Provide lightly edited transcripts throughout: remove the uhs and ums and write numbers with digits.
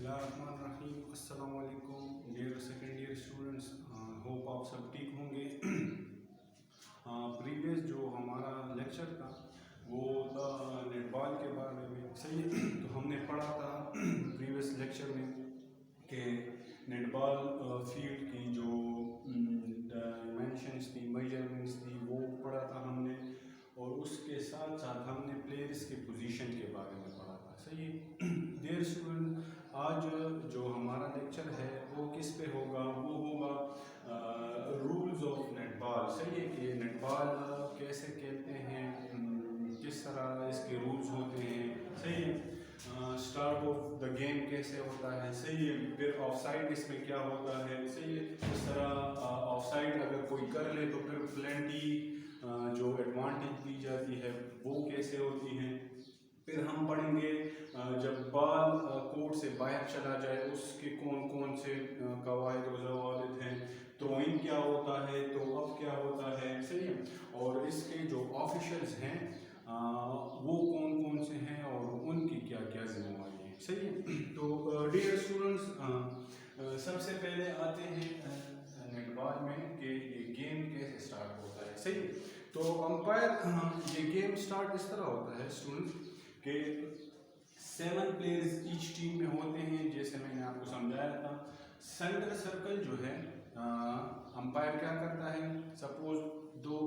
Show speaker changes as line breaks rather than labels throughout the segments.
बिस्मिल्लाहिर्रहमानिर्रहीम। अस्सलाम वालेकुम dear second year students, hope आप सब ठीक होंगे। प्रीवियस जो हमारा लेक्चर था वो था नेटबॉल के बारे में, सही है। तो हमने पढ़ा था प्रीवियस लेक्चर में कि नेटबॉल फील्ड की जो डायमेंशंस थी, मेजरमेंट्स थी, वो पढ़ा था हमने। और उसके साथ साथ हमने प्लेयर्स के पोजीशन के बारे में पढ़ा था, सही है। डियर स्टूडेंट, आज जो हमारा लेक्चर है वो किस पे होगा? वो होगा रूल्स ऑफ नेटबॉल, सही है। कि नेटबॉल कैसे खेलते हैं, किस तरह इसके रूल्स होते हैं, सही है। स्टार्ट ऑफ द गेम कैसे होता है, सही है। फिर ऑफ साइड इसमें क्या होता है, सही है। इस तरह ऑफ साइड अगर कोई कर ले तो फिर प्लेंटी जो एडवांटेज दी जाती है वो कैसे होती है। फिर हम पढ़ेंगे जब बॉल कोर्ट से बाहर चला जाए उसके कौन कौन से कवायद और ज़वाबित हैं। थ्रोइंग क्या होता है, तो अब क्या होता है, सही है। और इसके जो ऑफिशियल्स हैं वो कौन कौन से हैं और उनकी क्या क्या जिम्मेवारी है, सही है। तो डियर स्टूडेंट्स, सबसे पहले आते हैं नेटबॉल में कि ये गेम कैसे स्टार्ट होता है, सही है। तो अंपायर ये गेम स्टार्ट इस तरह होता है स्टूडेंट्स कि 7 प्लेयर्स ईच टीम में होते हैं, जैसे मैंने आपको समझाया था। सेंटर सर्कल जो है अंपायर क्या करता है, सपोज 2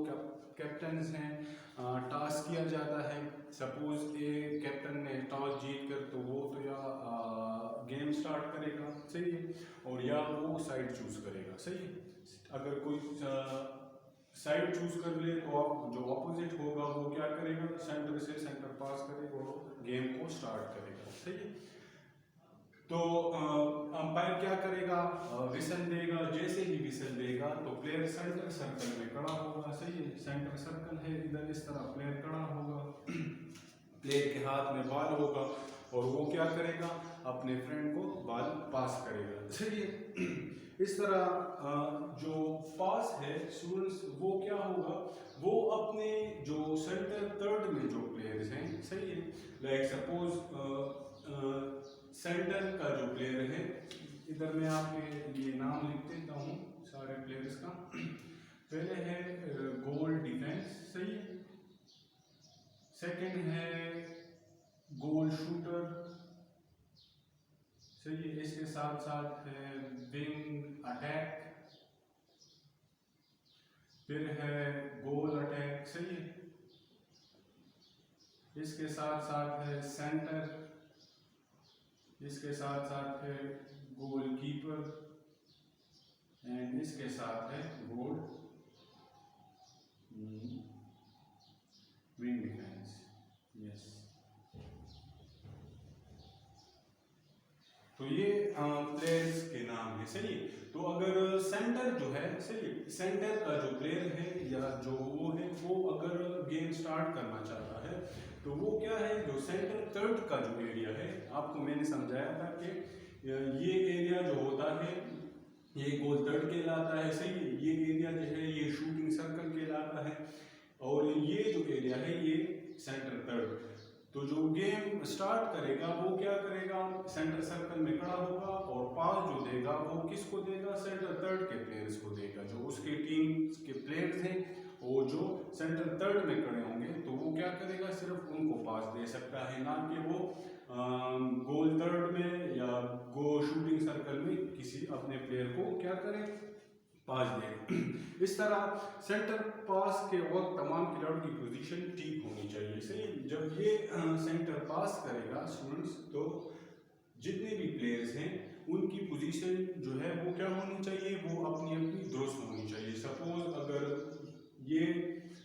कैप्टन्स हैं, टॉस किया जाता है। सपोज ए कैप्टन ने टॉस जीत कर तो वो तो या गेम स्टार्ट करेगा, सही है, और या वो साइड चूज करेगा, सही है। अगर कोई साइड चूज कर ले तो आप जो ऑपोजिट होगा वो क्या करेगा, सेंटर से सेंटर पास करेगा और गेम को स्टार्ट करेगा, सही है। तो अंपायर क्या करेगा, विसल देगा। जैसे ही विसल देगा तो प्लेयर सेंटर सर्कल में खड़ा होगा, सही है। सेंटर सर्कल है इधर, इस तरह प्लेयर खड़ा होगा। प्लेयर के हाथ में बॉल होगा और वो क्या करेगा, अपने फ्रेंड को बॉल पास करेगा, सही है। इस तरह जो पास है स्टूडेंट्स वो क्या होगा, वो अपने जो सेंटर थर्ड में जो प्लेयर्स हैं, सही है। लाइक सपोज सेंटर का जो प्लेयर है, इधर मैं आपके ये नाम लिख देता हूँ सारे प्लेयर्स का। पहले है गोल डिफेंस, सही है। सेकंड है गोल शूटर, सही है। इसके साथ साथ है विंग अटैक, फिर है गोल अटैक, सही है। इसके साथ साथ है सेंटर, इसके साथ साथ है गोलकीपर एंड इसके साथ है गोल विंग डिफेंस, यस। तो ये प्लेयर्स के नाम है, सही है। तो अगर सेंटर जो है, सही है, सेंटर का जो प्लेयर है या जो वो है, वो अगर गेम स्टार्ट करना चाहता है तो वो क्या है, जो सेंटर थर्ड का जो एरिया है, आपको मैंने समझाया था कि ये एरिया जो होता है ये गोल थर्ड कहलाता है, सही है। ये एरिया जो है ये शूटिंग सर्कल कहलाता है और ये जो एरिया है ये सेंटर थर्ड। तो जो गेम स्टार्ट करेगा वो क्या करेगा, सेंटर सर्कल में खड़ा होगा और पास जो देगा वो किसको देगा, सेंटर थर्ड के प्लेयर्स को देगा। जो उसके टीम के प्लेयर्स हैं वो जो सेंटर थर्ड में खड़े होंगे तो वो क्या करेगा, सिर्फ उनको पास दे सकता है, ना कि वो गोल थर्ड में या शूटिंग सर्कल में किसी अपने प्लेयर को क्या करे, पास दे। इस तरह सेंटर पास के वक्त तमाम खिलाड़ियों की पोजीशन ठीक होनी चाहिए, सही। जब ये सेंटर पास करेगा स्टूडेंट्स तो जितने भी प्लेयर्स हैं उनकी पोजीशन जो है वो क्या होनी चाहिए, वो अपनी अपनी दुरुस्त होनी चाहिए। सपोज अगर ये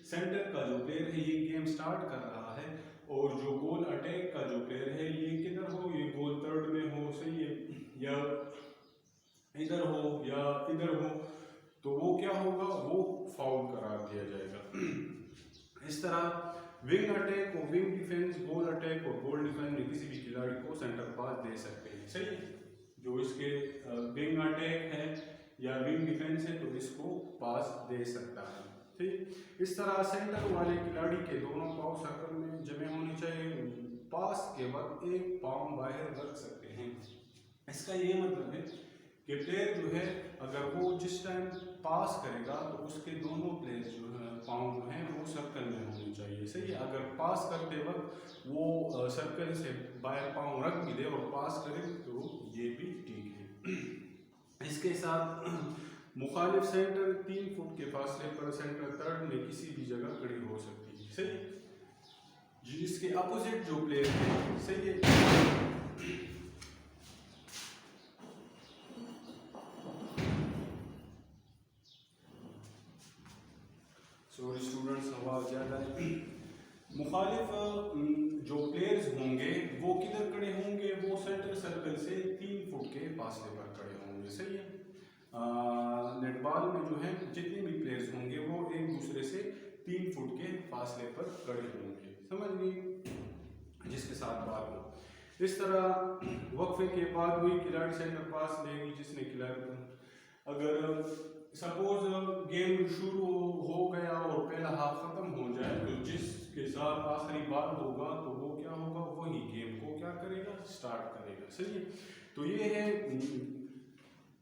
सेंटर का जो प्लेयर है ये गेम स्टार्ट कर रहा है और जो गोल अटैक का जो प्लेयर है ये किधर हो, ये गोल थर्ड में हो, सही है, या इधर हो या इधर हो, तो वो क्या होगा, वो फाउल करार दिया जाएगा। इस तरह विंग अटैक और विंग डिफेंस, गोल अटैक और गोल डिफेंस में किसी भी खिलाड़ी को सेंटर पास दे सकते हैं, सही। जो इसके विंग अटैक है या विंग डिफेंस है तो इसको पास दे सकता है, ठीक। इस तरह सेंटर वाले खिलाड़ी के दोनों पाँव सर्कल में जमे होने चाहिए। पास के वक्त एक पाँव बाहर रख सकते हैं, इसका ये मतलब है कि प्लेयर जो है अगर वो जिस टाइम पास करेगा तो उसके दोनों प्लेयर जो है पाँव जो हैं वो सर्कल में होने चाहिए। सही है, अगर पास करते वक्त वो सर्कल से बाहर पाँव रख भी दे और पास करे तो ये भी ठीक है। इसके साथ मुखालिफ सेंटर 3 फुट के फासले पर सेंटर थर्ड में किसी भी जगह खड़ी हो सकती है। सही है, जिसके अपोजिट जो प्लेयर है, सही है, सॉरी स्टूडेंट्स आवाज़ ज़्यादा है। मुखालिफ जो प्लेयर्स होंगे वो किधर खड़े होंगे, वो सेंटर सर्कल से 3 फुट के फासले पर खड़े होंगे। सही है, नेटबॉल में जो है जितने भी प्लेयर्स होंगे वो एक दूसरे से 3 फुट के फासले पर खड़े होंगे। समझ गए, जिसके साथ बात हो। इस तरह वक्फे के बाद वही खिलाड़ी सेंटर पास लेगी जिसने खिलाड़ी, अगर सपोज गेम शुरू हो गया और पहला हाफ खत्म हो जाए तो जिसके साथ आखिरी बाल होगा तो वो क्या होगा, वही गेम को क्या करेगा, स्टार्ट करेगा। सही है, तो ये है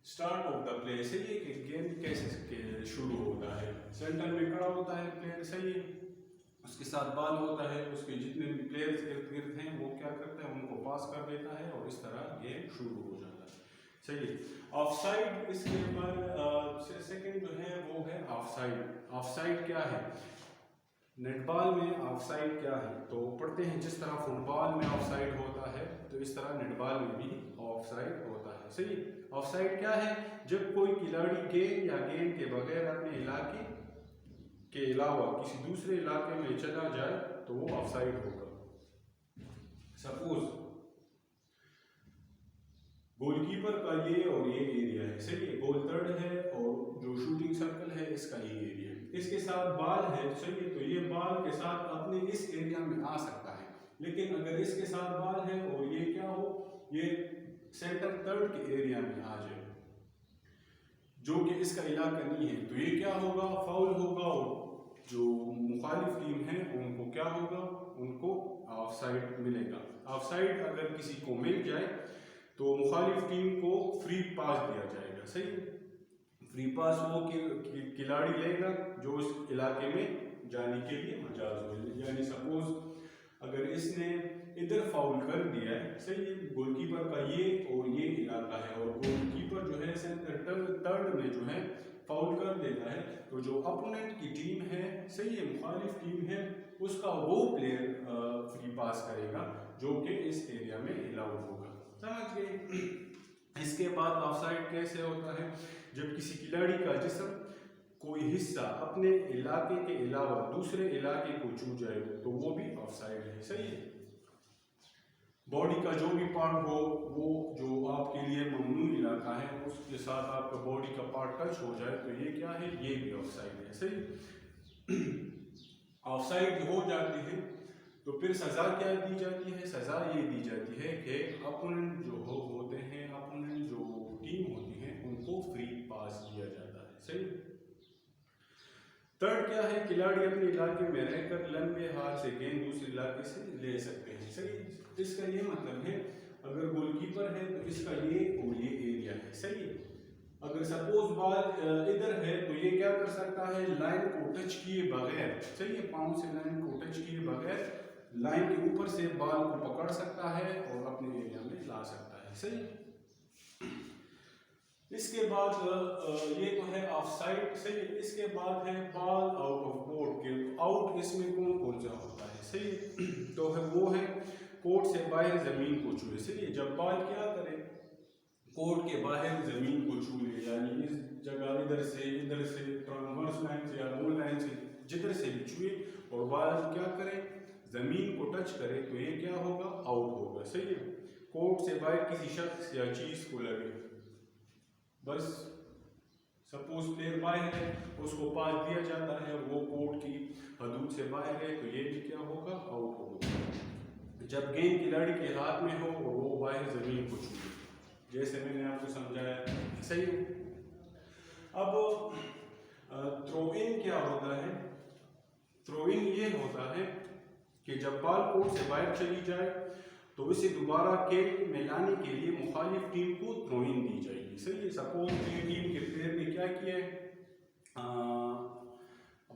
स्टार्ट ऑफ द प्ले। सही है कि गेम कैसे शुरू होता है, सेंटर में खड़ा होता है प्लेयर, सही है, उसके साथ बाल होता है, उसके जितने भी प्लेयर्स इर्द गिर्द हैं वो क्या करता है, उनको पास कर देता है और इस तरह गेम शुरू हो जाता है। सही है, ऑफसाइड इसके ऊपर सेकंड जो है वो है ऑफसाइड। ऑफसाइड क्या है, नेटबॉल में ऑफसाइड क्या है तो पढ़ते हैं, जिस तरह फुटबॉल में ऑफसाइड होता है तो इस तरह नेटबॉल में भी ऑफसाइड होता है। सही, ऑफसाइड क्या है, जब कोई खिलाड़ी गेंद या गेंद के बगैर अपने इलाके के अलावा किसी दूसरे इलाके में चला जाए तो वो ऑफसाइड होगा। सपोज गोलकीपर का ये और ये एरिया है, सही है, गोल थर्ड है और जो शूटिंग सर्कल है इसका ये एरिया है, इसके साथ बाल है, सही है, तो ये बाल के साथ अपने इस एरिया में आ सकता है। लेकिन अगर इसके साथ बाल है और ये क्या हो, ये सेंटर थर्ड के एरिया में आ जाए जो कि इसका इलाका नहीं है, तो ये क्या होगा, फाउल होगा और जो मुखालिफ टीम है उनको क्या होगा, उनको ऑफसाइड मिलेगा। ऑफसाइड अगर किसी को मिल जाए तो मुखालिफ टीम को फ्री पास दिया जाएगा। सही, फ्री पास वो खिलाड़ी लेगा जो इस इलाके में जाने के लिए मजाज हो, यानी सपोज अगर इसने इधर फाउल कर दिया है, सही है, गोलकीपर का ये और ये इलाका है और गोलकीपर जो है सेंटर थर्ड में जो है फाउल कर देता है, तो जो अपोनेंट की टीम है, सही है, मुखालिफ टीम है, उसका वो प्लेयर फ्री पास करेगा जो कि इस एरिया में अलाउड होगा। समझ गए। इसके बाद ऑफसाइड कैसे होता है, जब किसी खिलाड़ी का जिस्म कोई हिस्सा अपने इलाके के अलावा दूसरे इलाके को छू जाए तो वो भी ऑफसाइड है। सही है, बॉडी का जो भी पार्ट हो वो जो आपके लिए ममनू इलाका है उसके साथ आपका बॉडी का पार्ट टच हो जाए तो ये क्या है, ये भी ऑफसाइड है। सही, ऑफसाइड हो जाती है तो फिर सज़ा क्या दी जाती है, सज़ा ये दी जाती है कि अपोनेंट जो होते हैं, अपोनेंट जो टीम होती है उनको फ्री पास दिया जाता है। सही, थर्ड क्या है, खिलाड़ी अपने इलाके में रहकर लंबे हाथ से गेंद दूसरे इलाके से ले सकते हैं। सही, इसका ये मतलब है अगर गोलकीपर है तो इसका ये और ये एरिया है। सही, अगर सपोज बॉल इधर है तो ये क्या कर सकता है, लाइन को टच किए बगैर, सही है, पाँव से लाइन को टच किए बगैर लाइन के ऊपर से बॉल को पकड़ सकता है और अपने एरिया में ला सकता है। सही, इसके बाद ये तो है ऑफसाइड। सही, इसके बाद है बॉल आउट ऑफ कोर्ट के आउट, इसमें कौन कौन सा होता है। सही, तो है वो है कोर्ट से बाहर जमीन को छुए। सही, जब बॉल क्या करे, कोर्ट के बाहर जमीन को छू ले, यानी इस जगह इधर से ट्रांसवर्स लाइन से या मूल लाइन से जिधर से भी छुए और बॉल क्या करे, जमीन को टच करे तो ये क्या होगा, आउट होगा। सही है, कोर्ट से बाहर किसी शख्स या चीज को लगे, बस सपोज प्लेयर बाहर है उसको पास दिया जाता है, वो कोर्ट की हदूद से बाहर है तो ये भी क्या होगा, आउट होगा। जब गेंद खिलाड़ी के हाथ में हो और वो बाहर जमीन को छूए, जैसे मैंने आपको समझाया। सही, अब थ्रो इन क्या होता है, थ्रो इन ये होता है कि जब बॉल कोर्ट से बाहर चली जाए तो इसे दोबारा खेल में लाने के लिए मुखालिफ टीम को थ्रो इन दी जाएगी। सही है। सपोज ए टीम के प्लेयर ने क्या किया है,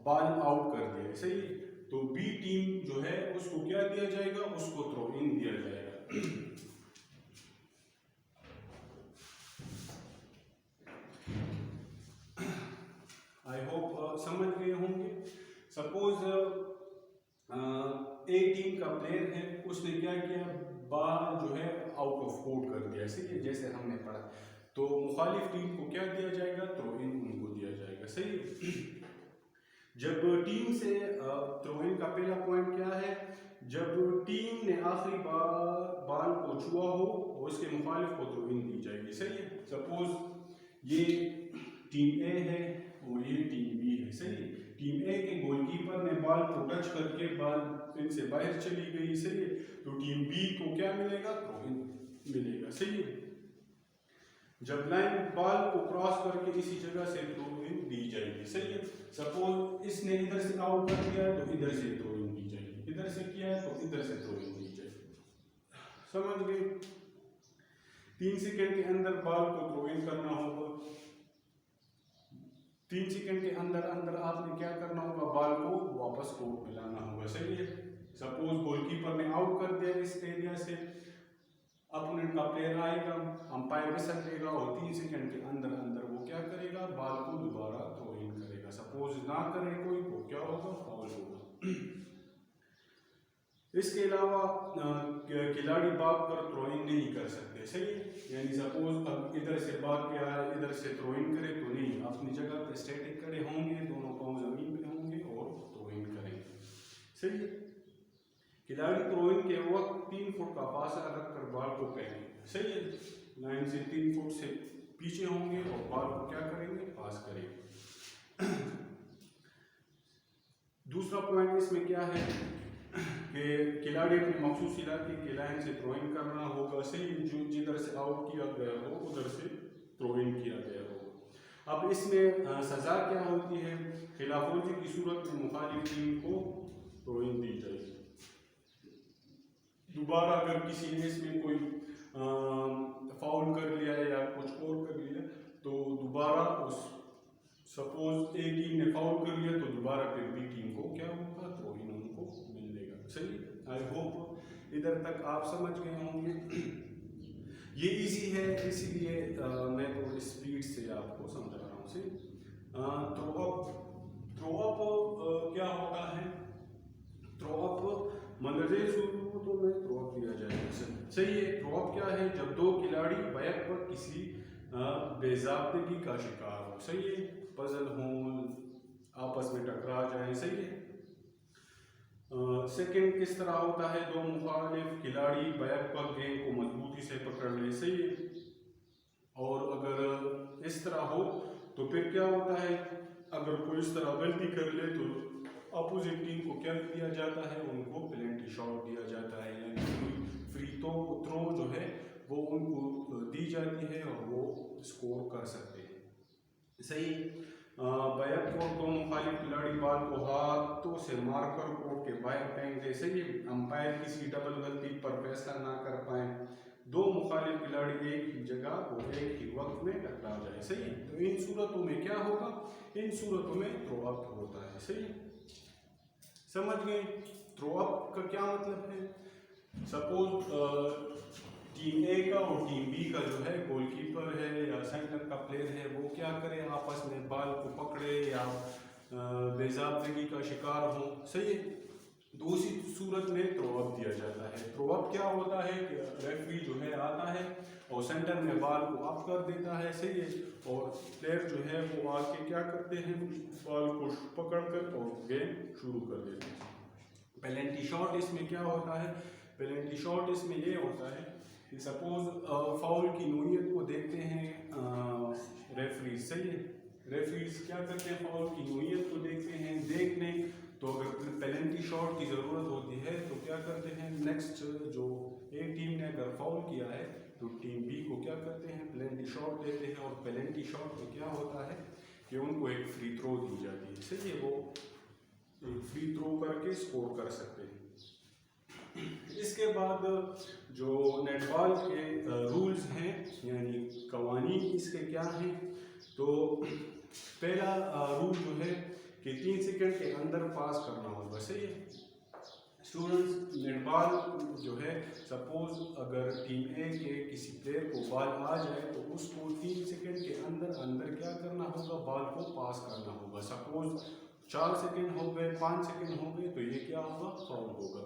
बॉल आउट कर दिया है। सही है। तो बी टीम जो है उसको क्या दिया जाएगा, उसको थ्रो इन दिया जाएगा। आई होप समझ गए होंगे। सपोज ए टीम का प्लेयर है, उसने क्या किया, बॉल जो है आउट ऑफ कोर्ट कर दिया। सही है, जैसे हमने पढ़ा। तो मुखालिफ टीम को क्या दिया जाएगा, थ्रो इन उनको दिया जाएगा। सही है। जब टीम से थ्रो इन का पहला पॉइंट क्या है, जब टीम ने आखिरी बॉल को छुआ हो और उसके मुखालिफ को थ्रो इन दी जाएगी। सही है। सपोज ये टीम ए है और ये टीम बी है। सही है। टीम ए के गोलकीपर ने बॉल को टच करके बॉल इनसे बाहर चली गई। सही है। तो टीम बी को क्या मिलेगा, थ्रो इन मिलेगा। सही है। जब लाइन बॉल को क्रॉस करके इसी जगह से थ्रो इन दी जाएगी। सही है। सपोज इसने इधर से आउट कर दिया तो इधर से थ्रो इन दी जाएगी, इधर से किया है तो इधर से थ्रो इन दी जाएगी। समझ गए। 3 सेकंड के अंदर बॉल को थ्रो इन करना होगा। 3 सेकंड के अंदर अंदर आपने क्या करना होगा, बॉल को वापस कोर्ट में लाना होगा। सही है। सपोज गोलकीपर ने आउट कर दिया इस एरिया से, अपोनेंट का प्लेयर आएगा, अंपायर विसल देगा और 3 सेकंड के अंदर अंदर वो क्या करेगा, बॉल को दोबारा थ्रो इन करेगा। सपोज ना करे कोई तो क्या होगा, फाउल होगा। इसके अलावा खिलाड़ी भाग कर थ्रो इन नहीं कर सकते। सही है। यानी सपोज अब इधर से भाग के आया, इधर से थ्रो इन करे तो नहीं, अपनी जगह पे स्टैटिक खड़े होंगे, दोनों पांव जमीन पे होंगे और थ्रो इन करेंगे। सही है। खिलाड़ी थ्रो इन के वक्त 3 फुट का फासला रखकर बॉल को फेंकेंगे। सही है। लाइन से 3 फुट से पीछे होंगे और बॉल को क्या करेंगे, पास करेंगे। दूसरा पॉइंट इसमें क्या है कि खिलाड़ी अपने मखसूस इलाके के लाइन से थ्रो इन करना होगा। सही। जो जिधर से आउट किया गया हो उधर से थ्रो इन किया गया हो। अब इसमें सजा क्या होती है, खिलाफवर्जी की सूरत में मुखालिफ टीम को थ्रो इन दी जाएगी। दोबारा अगर किसी ने इसमें कोई फाउल कर लिया या कुछ और कर लिया तो दोबारा उस, सपोज ए टीम ने फाउल कर लिया तो दोबारा फिर बी टीम को क्या होगा, थ्रो इन उनको मिलेगा। सही। आई होप इधर तक आप समझ गए होंगे। ये इजी है इसीलिए मैं थोड़ी स्पीड से आपको समझा रहा हूँ। सही। थ्रो अप क्या होता है, थ्रो अप मंदरजे सूरतों में थ्रो अप दिया जाएगा। सही है। थ्रो अप क्या है, जब 2 खिलाड़ी बैक पर किसी बेज़ाब्तगी का शिकार हो। सही है। पजल हो, आपस में टकरा जाए। सही है। सेकंड किस तरह होता है, 2 मुखालिफ खिलाड़ी बैक पर गेंद को मजबूती से पकड़ ले। सही है। और अगर इस तरह हो तो फिर क्या होता है, अगर कोई इस तरह गलती कर ले तो अपोजिट टीम को क्या दिया जाता है, उनको पेनल्टी शॉट दिया जाता है। यानी फ्री थ्रो जो है वो उनको दी जाती है और वो स्कोर कर सकते हैं। सही। बैक कोर्ट 2 मुखालिफ खिलाड़ी बॉल को हाथों से मारकर कोर्ट के बाहर फेंक दे। सही। अंपायर किसी डबल गलती पर फैसला ना कर पाए, 2 मुखालिफ खिलाड़ी एक ही जगह और एक ही वक्त में टकरा जाए। सही। तो इन सूरतों में क्या होगा, इन सूरतों में थ्रो अप होता है। सही। समझ गए। थ्रो अप का क्या मतलब है, सपोज टीम ए का और टीम बी का जो है गोलकीपर है या सेंटर का प्लेयर है, वो क्या करे, आपस में बॉल को पकड़े या बेज़ाब्तगी का शिकार हो। सही है। दूसरी सूरत में थ्रो अप दिया जाता है। थ्रो अप क्या होता है कि रेफरी जो है आता है और सेंटर में बॉल को अप कर देता है। सही है। और प्लेयर जो है वो आके क्या करते हैं, बॉल को पकड़ कर और गेम शुरू कर देते हैं। पेनल्टी शॉट इसमें क्या होता है, पेनल्टी शॉट इसमें ये होता है कि सपोज फाउल की नोयत को देखते हैं रेफरीज। सही है। रेफरीज क्या करते हैं, फाउल की नोयत को देखते हैं, देख लें तो अगर पेनल्टी शॉट की ज़रूरत होती है तो क्या करते हैं, नेक्स्ट जो एक टीम ने अगर फाउल किया है तो टीम बी को क्या करते हैं, पेनल्टी शॉट देते हैं। और पेनल्टी शॉट में क्या होता है कि उनको एक फ्री थ्रो दी जाती है। सही है। वो एक फ्री थ्रो करके स्कोर कर सकते हैं। इसके बाद जो नेटबॉल के रूल्स हैं यानी कवानीन इसके क्या हैं, तो पहला रूल जो है कि 3 सेकंड के अंदर पास करना होगा। सही है स्टूडेंट्स, नेटबॉल जो है सपोज अगर टीम ए के किसी प्लेयर को बॉल आ जाए तो उसको 3 सेकंड के अंदर क्या करना होगा, बॉल को पास करना होगा। सपोज 4 सेकंड हो गए, 5 सेकंड हो गए तो ये क्या होगा, फाउल होगा।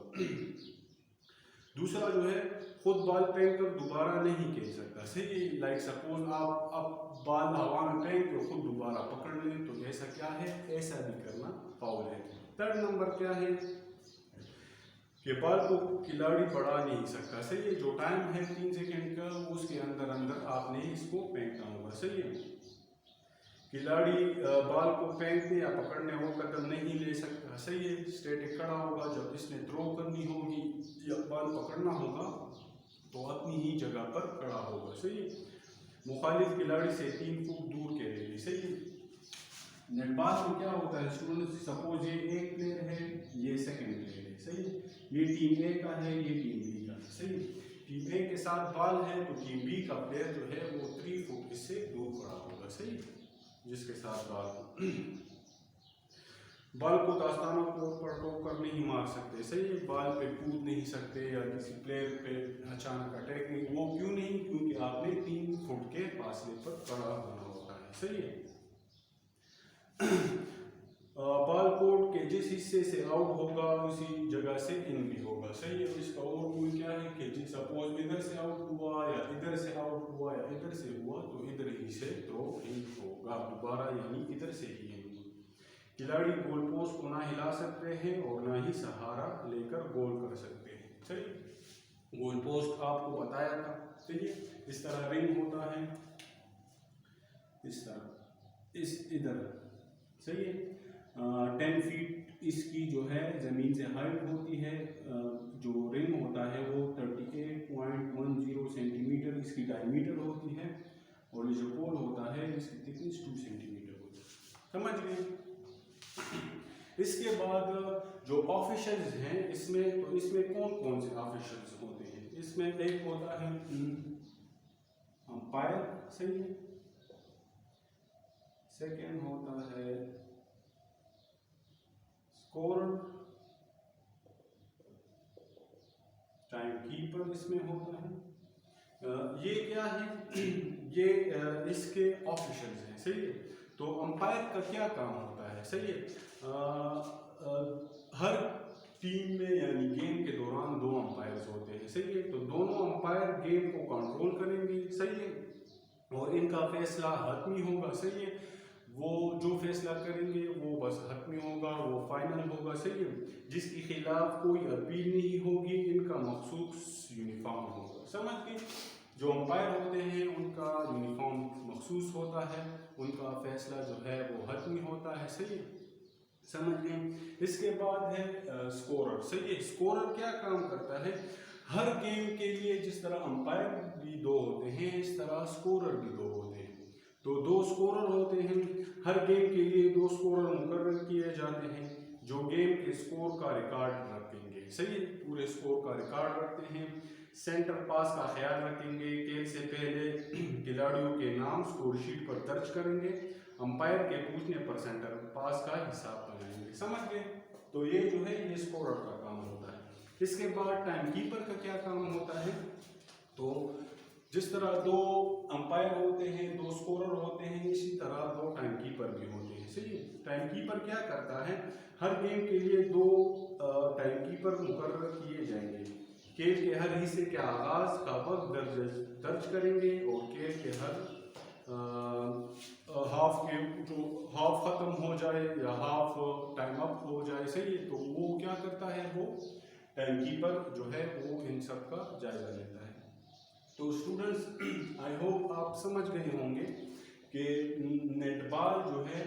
दूसरा जो है खुद बॉल फेंक कर दोबारा नहीं खेल सकता। सही है, लाइक सपोज आप अब बॉल हवा में फेंक के खुद दोबारा पकड़ लें तो ऐसा क्या है, ऐसा भी करना फाउल है। थर्ड नंबर क्या है कि बॉल को खिलाड़ी बढ़ा नहीं सकता। सही है, जो टाइम है 3 सेकंड का उसके अंदर आपने इसको फेंकना होगा। सही है, खिलाड़ी बॉल को फेंकने या पकड़ने वो कदम नहीं ले सकता। सही है, स्टैटिक खड़ा होगा, जब इसने थ्रो करनी होगी या बॉल पकड़ना होगा तो अपनी ही जगह पर खड़ा होगा। सही है, मुखालिफ खिलाड़ी से 3 फुट दूर के लिए। सही है, नेटबॉल में क्या होता है स्टूडेंट्स, सपोज ये एक प्लेयर है, ये सेकंड प्लेयर है। सही है, ये टीम ए का है, ये टीम बी का। सही है, टीम ए के साथ बॉल है तो टीम बी का प्लेयर जो है वो 3 फुट इससे दूर खड़ा होगा। सही, जिसके साथ बॉल को दास्ताना तौर पर टोकर नहीं मार सकते। सही है, बॉल पे कूद नहीं सकते या किसी प्लेयर पे अचानक अटैक नहीं, वो क्यों नहीं, क्योंकि आपने 3 फुट के फासले पर खड़ा होना होता है। सही है, बॉल कोर्ट के जिस हिस्से से आउट होगा उसी जगह से इन भी होगा। सही है, इसका और रूल क्या है कि सपोज इधर से आउट हुआ या इधर से आउट हुआ या इधर से हुआ तो इधर ही से थ्रो इन होगा दोबारा, यानी इधर से ही इन। खिलाड़ी गोल पोस्ट को ना हिला सकते हैं और ना ही सहारा लेकर गोल कर सकते हैं। सही, गोल पोस्ट आपको बताया था। सही है, इस तरह रिंग होता है, इस तरह इस इधर। सही है, 10 फीट इसकी जो है ज़मीन से हाइट होती है। जो रिंग होता है वो 38.10 सेंटीमीटर इसकी डायमीटर होती है और ये जो पोल होता है इसकी थिकनेस 2 सेंटीमीटर होती है। समझ गए। इसके बाद जो ऑफिशियल्स हैं इसमें, तो इसमें कौन कौन से ऑफिशियल्स होते हैं, इसमें एक होता है अंपायर। सही है, सेकेंड होता है स्कोरर, टाइम कीपर इसमें होता है। ये क्या है ये इसके ऑफिशियल्स हैं। सही है, तो अंपायर का क्या काम होता है। सही है, हर टीम में यानी गेम के दौरान 2 अंपायर्स होते हैं। सही है, तो दोनों अंपायर गेम को कंट्रोल करेंगे। सही है, और इनका फैसला हतमी होगा। सही है, वो जो फैसला करेंगे वो बस हतमी होगा, वो फाइनल होगा। सही है, जिसके खिलाफ कोई अपील नहीं होगी, इनका मखसूस यूनिफॉर्म होगा। समझ के, जो अंपायर होते हैं उनका यूनिफॉर्म मखसूस होता है, उनका फैसला जो है वो हतमी होता है। सही है, समझ गए। इसके बाद है स्कोरर। सही है, स्कोरर क्या काम करता है, हर गेम के लिए जिस तरह अंपायर भी 2 होते हैं इस तरह स्कोरर भी 2 होते हैं। तो 2 स्कोरर होते हैं, हर गेम के लिए 2 स्कोरर मुकर्रर किए जाते हैं जो गेम के स्कोर का रिकॉर्ड रखेंगे। सही है, पूरे स्कोर का रिकॉर्ड रखते हैं, सेंटर पास का ख्याल रखेंगे, खेल से पहले खिलाड़ियों के नाम स्कोर शीट पर दर्ज करेंगे, अंपायर के पूछने पर सेंटर पास का हिसाब बनाएंगे। समझ गए, तो ये जो है ये स्कोरर का काम होता है। इसके बाद टाइम कीपर का क्या काम होता है, तो जिस तरह 2 अंपायर होते हैं, 2 स्कोरर होते हैं, इसी तरह 2 टाइम कीपर भी होते हैं। सही है, टाइम कीपर क्या करता है, हर गेम के लिए 2 टाइम कीपर मुकर्रर किए जाएंगे, खेल के हर हिस्से के आगाज का वक्त दर्ज करेंगे और खेल के हर हाफ के जो हाफ खत्म हो जाए या हाफ टाइम अप हो जाए। सही है, तो वो क्या करता है, वो टाइम कीपर जो है वो इन सब का जायजा लेता है। तो स्टूडेंट्स आई होप आप समझ गए होंगे कि नेटबॉल जो है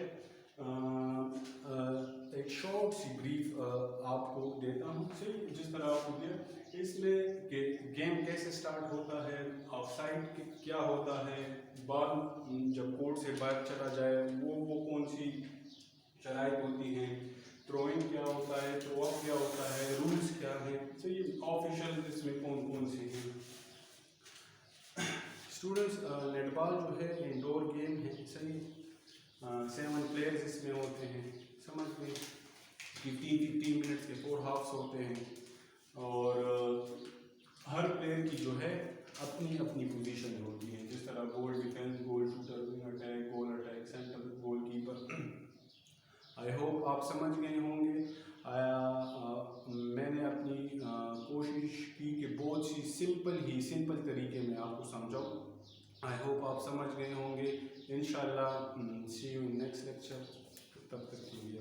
एक शॉर्ट सी ब्रीफ आपको देता हूँ। सही, जिस तरह आपको दिया, इसमें कि गेम कैसे स्टार्ट होता है, ऑफसाइड क्या होता है, बॉल जब कोर्ट से बाहर चला जाए वो कौन सी शराइत होती हैं, थ्रोइंग क्या होता है, थ्रो अप क्या होता है, रूल्स क्या है। सही, ऑफिशियल इसमें कौन कौन से हैं, स्टूडेंट्स नेटबॉल जो है इंडोर गेम है, सही। 7 प्लेयर्स इसमें होते हैं, समझ गए। 15 मिनट्स के 4 हाफ्स होते हैं और हर प्लेयर की जो है अपनी अपनी पोजीशन होती है, जिस तरह goal defence, goal shooter, wing attack, goal attack, centre, goalkeeper. I hope आप समझ गए होंगे। मैंने अपनी कोशिश की कि बहुत सी सिंपल तरीके में आपको समझाऊँ। आई होप आप समझ गए होंगे। इंशाल्लाह सी यू इन नेक्स्ट लेक्चर। तब तक के लिए